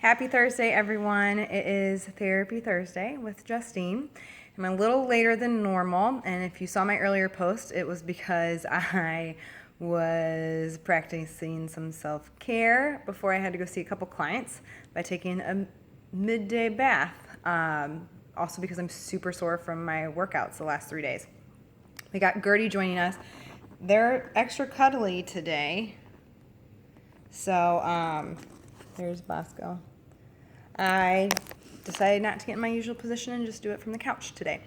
Happy Thursday, everyone. It is Therapy Thursday with Justine. I'm a little later than normal, and if you saw my earlier post, it was because I was practicing some self-care before I had to go see a couple clients by taking a midday bath. Also because I'm super sore from my workouts the last 3 days. We got Gertie joining us. They're extra cuddly today. So, there's Bosco. I decided not to get in my usual position and just do it from the couch today.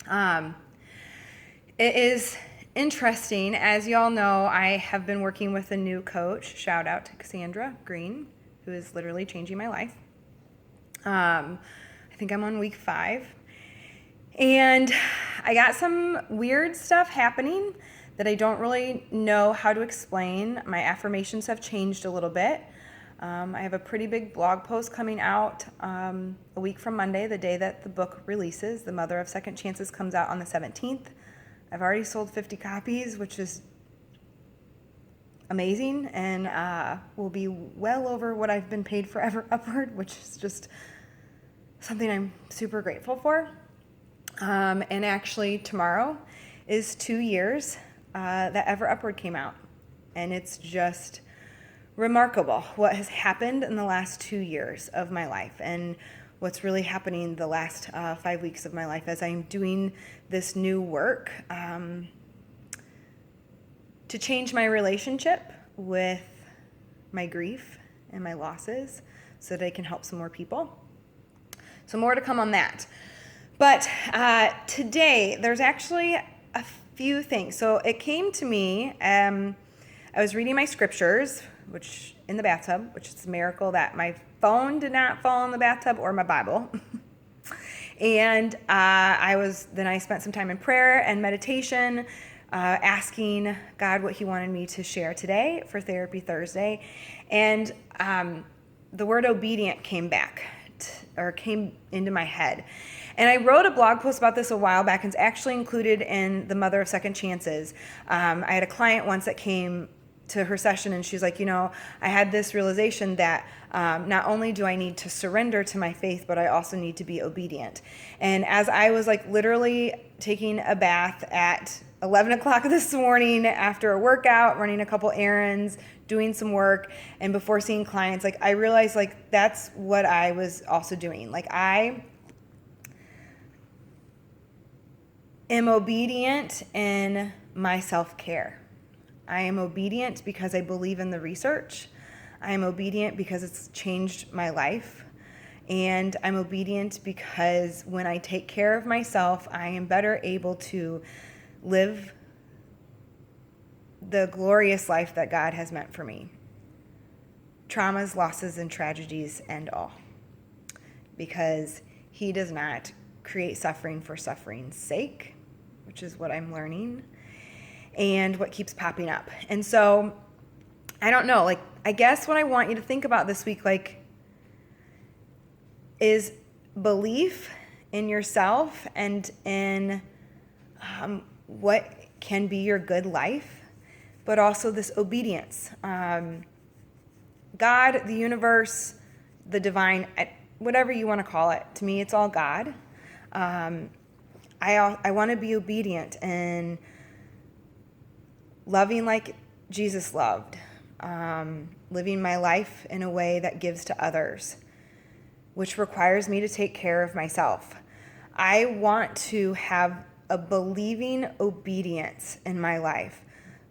It is interesting. As y'all know, I have been working with a new coach. Shout out to Cassandra Green, who is literally changing my life. I think I'm on week 5. And I got some weird stuff happening that I don't really know how to explain. My affirmations have changed a little bit. I have a pretty big blog post coming out a week from Monday, the day that the book releases. The Mother of Second Chances comes out on the 17th. I've already sold 50 copies, which is amazing, and will be well over what I've been paid for Ever Upward, which is just something I'm super grateful for. And actually tomorrow is 2 years that Ever Upward came out, and it's just remarkable what has happened in the last 2 years of my life and what's really happening the last 5 weeks of my life as I'm doing this new work to change my relationship with my grief and my losses so that I can help some more people. So more to come on that. But today there's actually a few things. So it came to me, I was reading my scriptures, which in the bathtub, which is a miracle that my phone did not fall in the bathtub or my Bible. And I spent some time in prayer and meditation, asking God what he wanted me to share today for Therapy Thursday. And the word obedient came into my head. And I wrote a blog post about this a while back, and it's actually included in the Mother of Second Chances. I had a client once that came to her session, and she's like, I had this realization that not only do I need to surrender to my faith, but I also need to be obedient. And as I was literally taking a bath at 11 o'clock this morning after a workout, running a couple errands, doing some work, and before seeing clients, I realized that's what I was also doing. I am obedient in my self-care. I am obedient because I believe in the research. I am obedient because it's changed my life. And I'm obedient because when I take care of myself, I am better able to live the glorious life that God has meant for me. Traumas, losses, and tragedies and all. Because he does not create suffering for suffering's sake, which is what I'm learning, and what keeps popping up. And so, I don't know, I guess what I want you to think about this week, is belief in yourself and in what can be your good life, but also this obedience. God, the universe, the divine, whatever you want to call it, to me, it's all God. I want to be obedient and loving like Jesus loved, living my life in a way that gives to others, which requires me to take care of myself. I want to have a believing obedience in my life,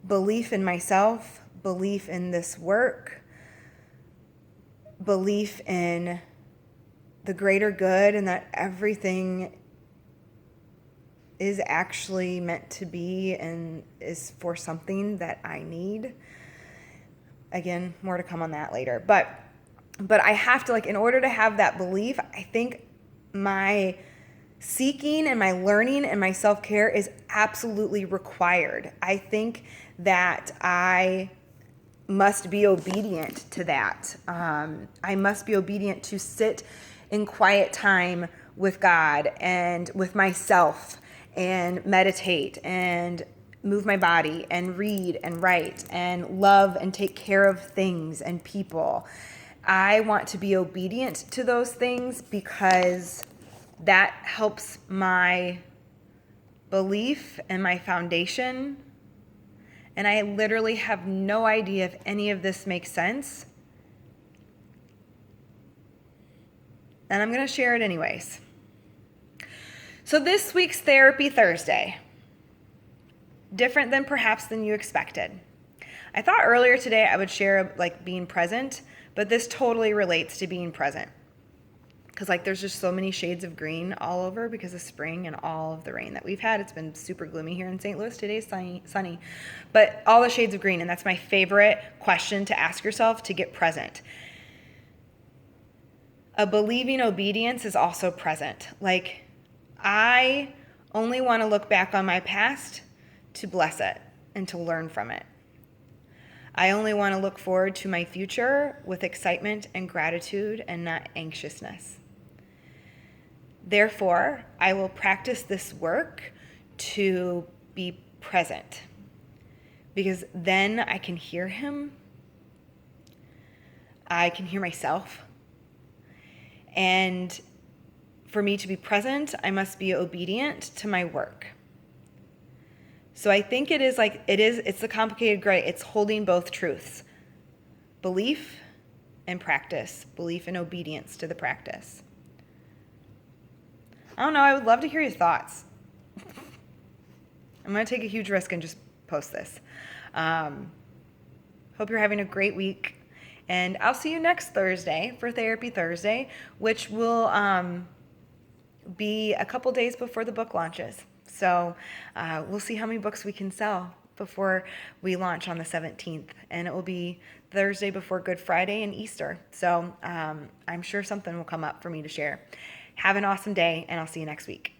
belief in myself, belief in this work, belief in the greater good, and that everything is actually meant to be and is for something that I need. Again, more to come on that later. But I have to, in order to have that belief, I think my seeking and my learning and my self-care is absolutely required. I think that I must be obedient to that. I must be obedient to sit in quiet time with God and with myself and meditate and move my body and read and write and love and take care of things and people. I want to be obedient to those things because that helps my belief and my foundation. And I literally have no idea if any of this makes sense. And I'm going to share it anyways. So this week's Therapy Thursday, different than perhaps than you expected. I thought earlier today I would share like being present, but this totally relates to being present. Because like there's just so many shades of green all over because of spring and all of the rain that we've had. It's been super gloomy here in St. Louis. Today's sunny, but all the shades of green. And that's my favorite question to ask yourself to get present. A believing obedience is also present. Like I only want to look back on my past to bless it and to learn from it. I only want to look forward to my future with excitement and gratitude and not anxiousness. Therefore, I will practice this work to be present because then I can hear him. I can hear myself. And for me to be present, I must be obedient to my work. So I think it's a complicated gray. It's holding both truths. Belief and practice. Belief and obedience to the practice. I don't know. I would love to hear your thoughts. I'm going to take a huge risk and just post this. Hope you're having a great week. And I'll see you next Thursday for Therapy Thursday, which will be a couple days before the book launches. So we'll see how many books we can sell before we launch on the 17th. And it will be Thursday before Good Friday and Easter. So I'm sure something will come up for me to share. Have an awesome day, and I'll see you next week.